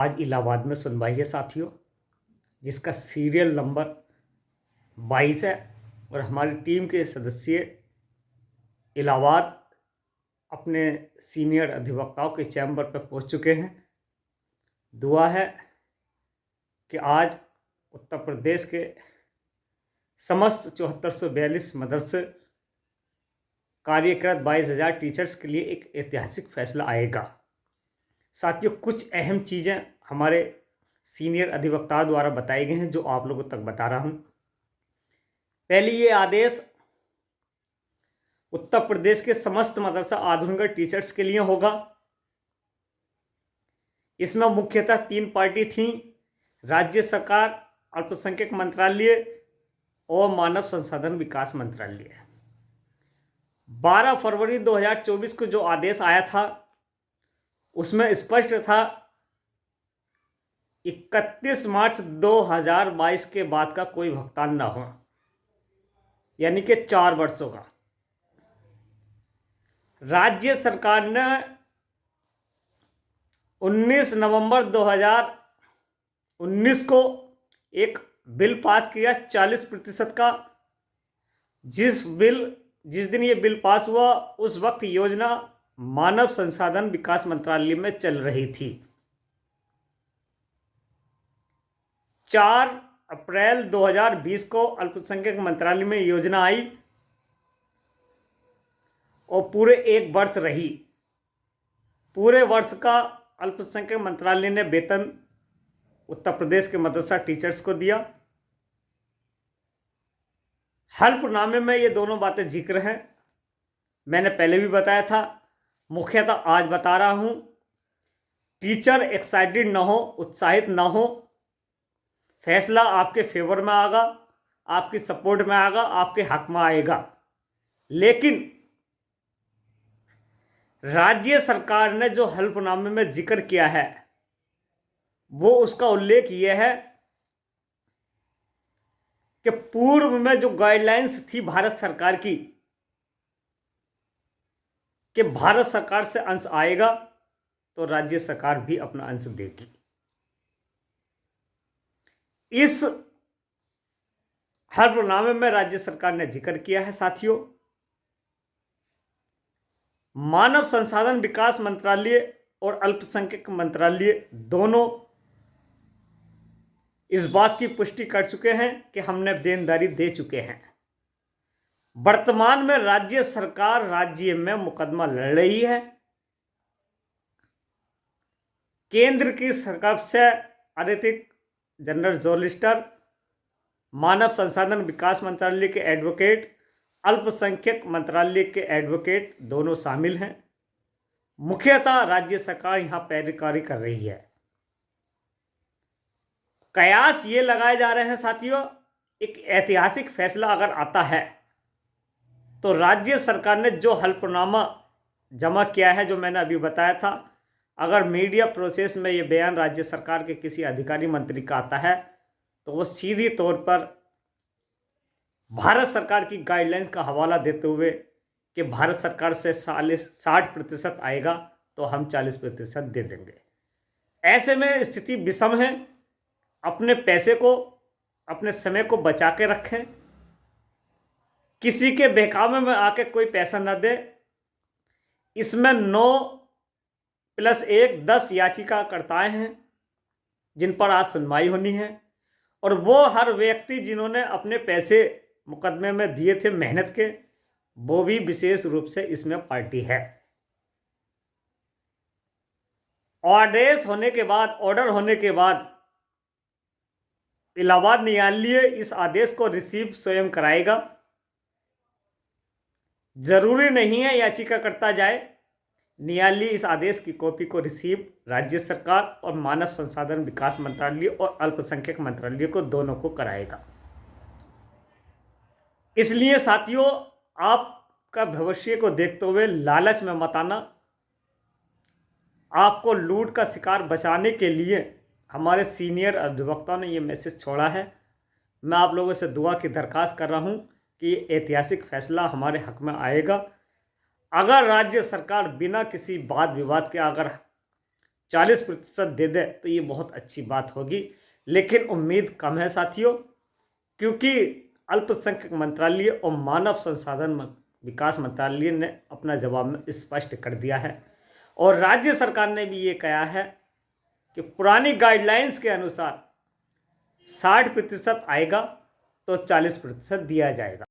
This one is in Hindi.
आज इलाहाबाद में सुनवाई है साथियों, जिसका सीरियल नंबर 22 है और हमारी टीम के सदस्य इलाहाबाद अपने सीनियर अधिवक्ताओं के चैम्बर पर पहुंच चुके हैं। दुआ है कि आज उत्तर प्रदेश के समस्त 7442 मदरसे कार्यरत 22,000 टीचर्स के लिए एक ऐतिहासिक फैसला आएगा। साथियों, कुछ अहम चीज़ें हमारे सीनियर अधिवक्ता द्वारा बताई गई हैं जो आप लोगों तक बता रहा हूं। पहली, ये आदेश उत्तर प्रदेश के समस्त मदरसा आधुनिक टीचर्स के लिए होगा। इसमें मुख्यतः 3 पार्टी थी: राज्य सरकार, अल्पसंख्यक मंत्रालय और मानव संसाधन विकास मंत्रालय। 12 फरवरी 2024 को जो आदेश आया था उसमें स्पष्ट था 31 मार्च 2022 के बाद का कोई भुगतान ना हो, यानी कि 4 वर्षों का। राज्य सरकार ने 19 नवंबर 2019 को एक बिल पास किया 40% का। जिस दिन ये बिल पास हुआ उस वक्त योजना मानव संसाधन विकास मंत्रालय में चल रही थी। 4 अप्रैल 2020 को अल्पसंख्यक मंत्रालय में योजना आई और पूरे 1 वर्ष रही। पूरे वर्ष का अल्पसंख्यक मंत्रालय ने वेतन उत्तर प्रदेश के मदरसा टीचर्स को दिया। हल्फनामे में ये दोनों बातें जिक्र हैं। मैंने पहले भी बताया था, मुख्यतः आज बता रहा हूं। टीचर एक्साइटेड ना हो, उत्साहित ना हो। फैसला आपके फेवर में आएगा, आपकी सपोर्ट में आएगा, आपके हक में आएगा। लेकिन राज्य सरकार ने जो हल्फनामे में जिक्र किया है वो उसका उल्लेख यह है कि पूर्व में जो गाइडलाइंस थी भारत सरकार की कि भारत सरकार से अंश आएगा तो राज्य सरकार भी अपना अंश देगी। इस हल्फनामे में राज्य सरकार ने जिक्र किया है साथियों, मानव संसाधन विकास मंत्रालय और अल्पसंख्यक मंत्रालय दोनों इस बात की पुष्टि कर चुके हैं कि हमने देनदारी दे चुके हैं। वर्तमान में राज्य सरकार राज्य में मुकदमा लड़ रही है। केंद्र की सरकार से अतिरिक्त जनरल सॉलिसिटर, मानव संसाधन विकास मंत्रालय के एडवोकेट, अल्पसंख्यक मंत्रालय के एडवोकेट दोनों शामिल हैं। मुख्यतः राज्य सरकार यहां पैरवी कर रही है। कयास ये लगाए जा रहे हैं साथियों, एक ऐतिहासिक फैसला अगर आता है तो राज्य सरकार ने जो हल्फनामा जमा किया है, जो मैंने अभी बताया था, अगर मीडिया प्रोसेस में ये बयान राज्य सरकार के किसी अधिकारी मंत्री का आता है तो वो सीधी तौर पर भारत सरकार की गाइडलाइंस का हवाला देते हुए कि भारत सरकार से 60% आएगा तो हम 40% दे देंगे। ऐसे में स्थिति विषम है। अपने पैसे को, अपने समय को बचा के रखें। किसी के बहकावे में आके कोई पैसा न दे। इसमें 9+1 10 याचिकाकर्ताएं हैं जिन पर आज सुनवाई होनी है, और वो हर व्यक्ति जिन्होंने अपने पैसे मुकदमे में दिए थे मेहनत के, वो भी विशेष रूप से इसमें पार्टी है। ऑर्डर होने के बाद इलाहाबाद न्यायालय इस आदेश को रिसीव स्वयं कराएगा। जरूरी नहीं है याचिकाकर्ता जाए। न्यायालय इस आदेश की कॉपी को रिसीव राज्य सरकार और मानव संसाधन विकास मंत्रालय और अल्पसंख्यक मंत्रालय को दोनों को कराएगा। इसलिए साथियों, आपका भविष्य को देखते हुए लालच में मत आना। आपको लूट का शिकार बचाने के लिए हमारे सीनियर अधिवक्ताओं ने ये मैसेज छोड़ा है। मैं आप लोगों से दुआ की दरखास्त कर रहा हूं कि ऐतिहासिक फैसला हमारे हक में आएगा। अगर राज्य सरकार बिना किसी वाद विवाद के अगर 40% दे दे तो ये बहुत अच्छी बात होगी, लेकिन उम्मीद कम है साथियों, क्योंकि अल्पसंख्यक मंत्रालय और मानव संसाधन विकास मंत्रालय ने अपना जवाब में स्पष्ट कर दिया है और राज्य सरकार ने भी ये कहा है कि पुरानी गाइडलाइंस के अनुसार 60% आएगा तो 40% दिया जाएगा।